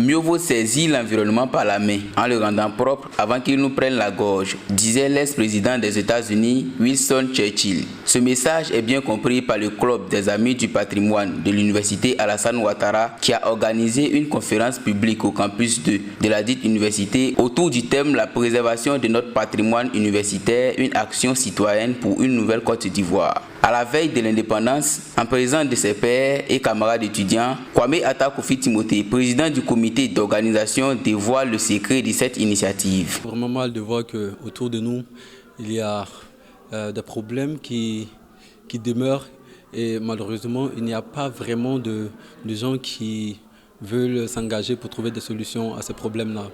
Mieux vaut saisir l'environnement par la main en le rendant propre avant qu'il nous prenne la gorge, disait l'ex-président des États-Unis Winston Churchill. Ce message est bien compris par le club des amis du patrimoine de l'université Alassane Ouattara qui a organisé une conférence publique au campus 2 de la dite université autour du thème la préservation de notre patrimoine universitaire, une action citoyenne pour une nouvelle Côte d'Ivoire. À la veille de l'indépendance, en présence de ses pairs et camarades étudiants, Kwame Atta Kofi Timothée, président du comité d'organisation, dévoile le secret de cette initiative. C'est vraiment mal de voir qu'autour de nous, il y a des problèmes qui demeurent et malheureusement, il n'y a pas vraiment de gens qui veulent s'engager pour trouver des solutions à ces problèmes-là.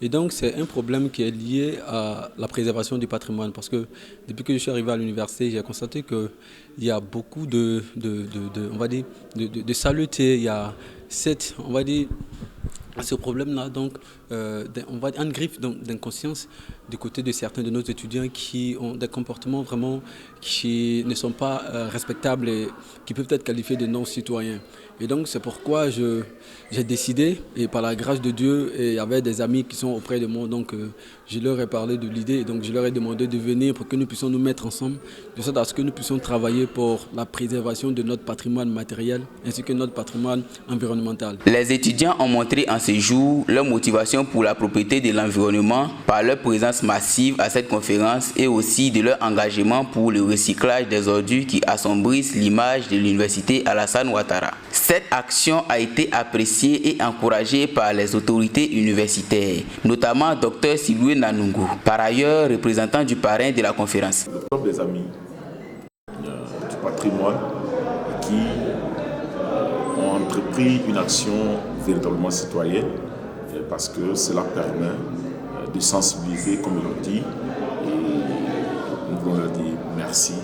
Et donc, c'est un problème qui est lié à la préservation du patrimoine. Parce que depuis que je suis arrivé à l'université, j'ai constaté qu'il y a beaucoup de saleté. Il y a ce problème-là, donc, un griffe d'inconscience du côté de certains de nos étudiants qui ont des comportements vraiment qui ne sont pas respectables et qui peuvent être qualifiés de non-citoyens. Et donc, c'est pourquoi j'ai décidé, et par la grâce de Dieu, et il y avait des amis qui sont auprès de moi, donc je leur ai parlé de l'idée, et donc je leur ai demandé de venir pour que nous puissions nous mettre ensemble, de sorte à ce que nous puissions travailler pour la préservation de notre patrimoine matériel, ainsi que notre patrimoine environnemental. Les étudiants ont montré en ce jour leur motivation pour la propriété de l'environnement par leur présence massive à cette conférence et aussi de leur engagement pour le recyclage des ordures qui assombrissent l'image de l'université Alassane Ouattara. Cette action a été appréciée et encouragée par les autorités universitaires, notamment Dr Silwe Nanungu, par ailleurs représentant du parrain de la conférence. Le club des amis du patrimoine qui ont entrepris une action véritablement citoyenne parce que cela permet de sensibiliser, comme ils l'ont dit, et nous voulons leur dire merci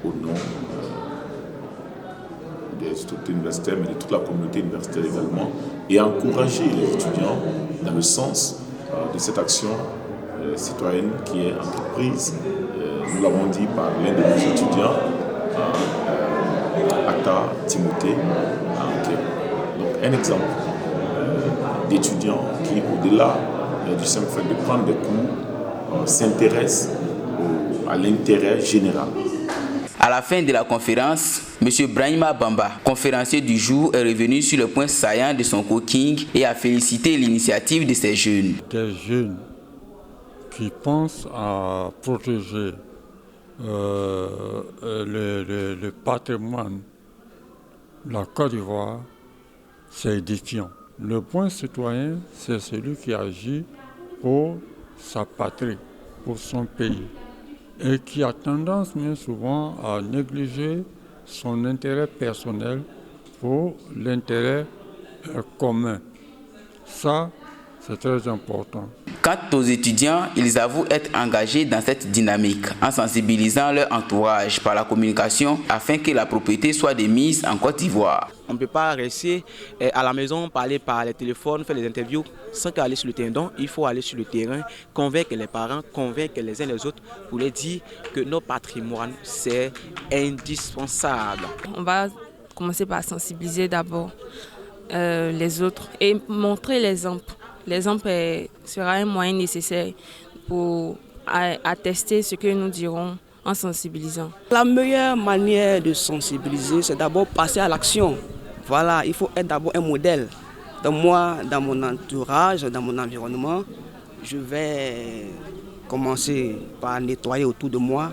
au nom des autorités universitaires, mais de toute la communauté universitaire également, et encourager les étudiants dans le sens de cette action citoyenne qui est entreprise. Nous l'avons dit par l'un de nos étudiants, Atta Timothée. Donc un exemple d'étudiants qui, au-delà du simple fait de prendre des cours, s'intéressent à l'intérêt général. À la fin de la conférence, M. Brahima Bamba, conférencier du jour, est revenu sur le point saillant de son coaching et a félicité l'initiative de ces jeunes. Des jeunes qui pensent à protéger le patrimoine de la Côte d'Ivoire, c'est édifiant. Le point citoyen, c'est celui qui agit pour sa patrie, pour son pays, et qui a tendance bien souvent à négliger son intérêt personnel pour l'intérêt commun. Ça, c'est très important. Quant aux étudiants, ils avouent être engagés dans cette dynamique en sensibilisant leur entourage par la communication afin que la propriété soit démise en Côte d'Ivoire. On ne peut pas rester à la maison, parler par les téléphones, faire des interviews sans aller sur le terrain. Donc, il faut aller sur le terrain, convaincre les parents, convaincre les uns les autres pour les dire que notre patrimoine, c'est indispensable. On va commencer par sensibiliser d'abord les autres et montrer l'exemple. L'exemple sera un moyen nécessaire pour attester ce que nous dirons en sensibilisant. La meilleure manière de sensibiliser, c'est d'abord passer à l'action. Voilà, il faut être d'abord un modèle. Donc moi, dans mon entourage, dans mon environnement, je vais commencer par nettoyer autour de moi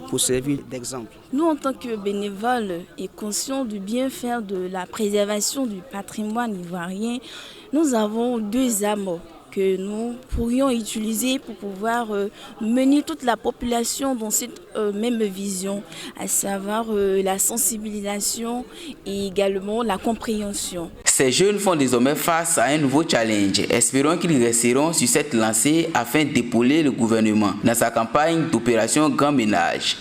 pour servir d'exemple. Nous, en tant que bénévoles et conscients du bienfait de la préservation du patrimoine ivoirien, nous avons deux âmes que nous pourrions utiliser pour pouvoir mener toute la population dans cette même vision, à savoir la sensibilisation et également la compréhension. Ces jeunes font désormais face à un nouveau challenge. Espérons qu'ils resteront sur cette lancée afin d'épauler le gouvernement dans sa campagne d'opération Grand Ménage.